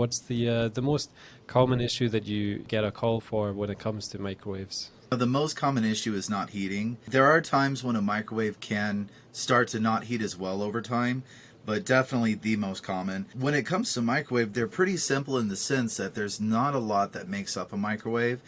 what's the most common issue that you get a call for when it comes to microwaves? The most common issue is not heating. There are times when a microwave can start to not heat as well over time, but definitely the most common. When it comes to microwave, they're pretty simple in the sense that there's not a lot that makes up a microwave.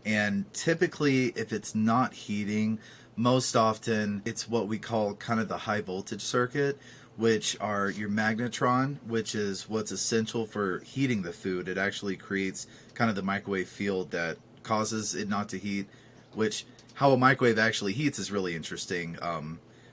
And typically, if it's not heating, most often it's what we call kind of the high voltage circuit, which are your magnetron, which is what's essential for heating the food. It actually creates kind of the microwave field that causes it not to heat, which how a microwave actually heats is really interesting.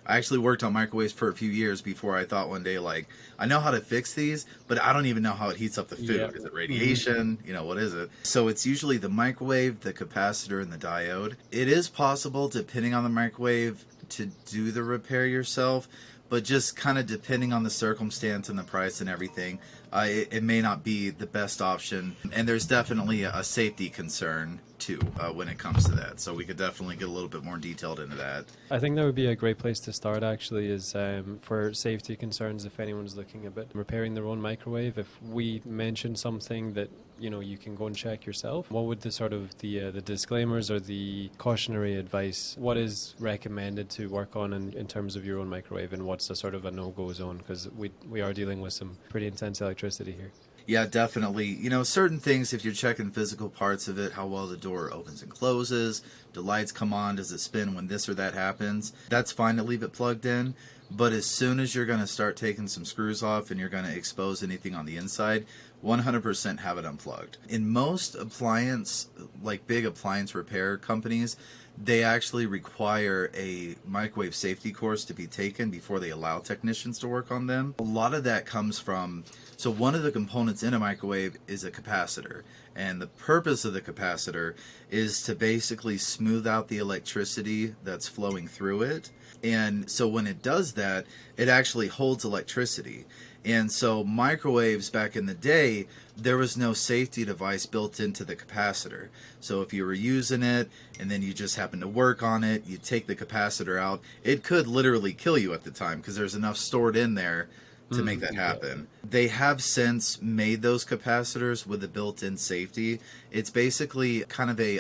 I actually worked on microwaves for a few years before I thought one day, like, I know how to fix these, but I don't even know how it heats up the food. Yeah. Is it radiation? What is it? So it's usually the microwave, the capacitor, and the diode. It is possible, depending on the microwave, to do the repair yourself, but just kind of depending on the circumstance and the price and everything, it may not be the best option. And there's definitely a safety concern too when it comes to that. So we could definitely get a little bit more detailed into that. I think that would be a great place to start, actually, is for safety concerns. If anyone's looking at repairing their own microwave, if we mention something that you can go and check yourself, what would the sort of the disclaimers or the cautionary advice, what is recommended to work on in terms of your own microwave, and what's a sort of a no-go zone, because we are dealing with some pretty intense electricity here. Yeah, definitely. Certain things, if you're checking physical parts of it, how well the door opens and closes, do lights come on, does it spin when this or that happens, that's fine to leave it plugged in. But as soon as you're going to start taking some screws off and you're going to expose anything on the inside, 100% have it unplugged. In most appliance, like big appliance repair companies, they actually require a microwave safety course to be taken before they allow technicians to work on them. A lot of that comes from, so one of the components in a microwave is a capacitor. And the purpose of the capacitor is to basically smooth out the electricity that's flowing through it. And so when it does that, it actually holds electricity. And so microwaves back in the day, there was no safety device built into the capacitor. So if you were using it and then you just happen to work on it, you take the capacitor out, it could literally kill you at the time because there's enough stored in there to make that happen. They have since made those capacitors with a built-in safety. It's basically kind of a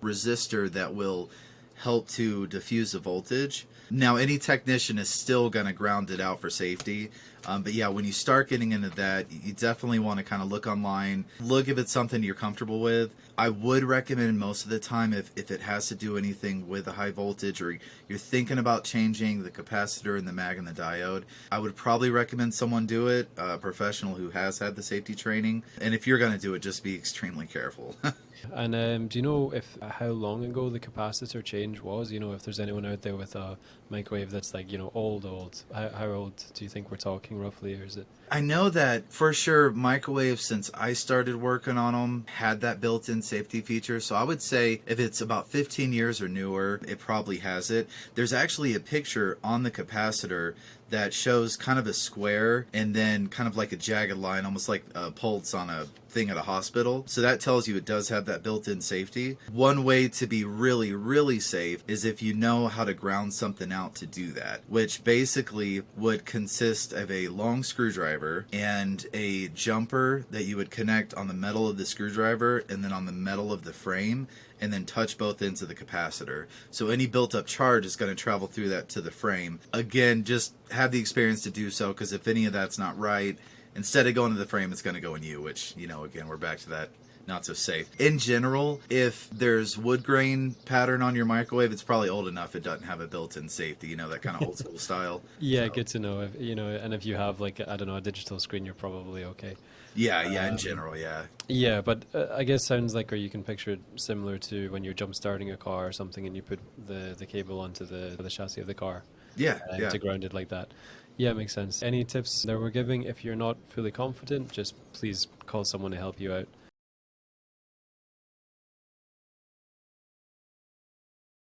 resistor that will help to diffuse the voltage. Now, any technician is still going to ground it out for safety. But yeah, when you start getting into that, you definitely want to kind of look online, look if it's something you're comfortable with. I would recommend most of the time if it has to do anything with a high voltage or you're thinking about changing the capacitor and the mag and the diode, I would probably recommend someone do it, a professional who has had the safety training. And if you're going to do it, just be extremely careful. And do you know how long ago the capacitor change was? If there's anyone out there with a microwave that's like, old, how old do you think we're talking roughly, or is it? I know that for sure microwaves, since I started working on them, had that built-in safety feature. So I would say if it's about 15 years or newer, it probably has it. There's actually a picture on the capacitor that shows kind of a square and then kind of like a jagged line, almost like a pulse on a thing at a hospital. So that tells you it does have that built-in safety. One way to be really, really safe is if you know how to ground something out to do that, which basically would consist of a long screwdriver and a jumper that you would connect on the metal of the screwdriver and then on the metal of the frame, and then touch both ends of the capacitor. So any built-up charge is going to travel through that to the frame. Again, just have the experience to do so, because if any of that's not right, instead of going to the frame, it's going to go in you, which, again, we're back to that not so safe. In general, if there's wood grain pattern on your microwave, it's probably old enough it doesn't have a built-in safety, that kind of old school style. Yeah, So, good to know. And if you have like, I don't know, a digital screen, you're probably okay. yeah, in general, yeah. Yeah, but I guess sounds like, or you can picture it similar to when you're jump starting a car or something and you put the cable onto the chassis of the car Yeah. to ground it like that. Yeah, makes sense. Any tips that we're giving? If you're not fully confident, just please call someone to help you out.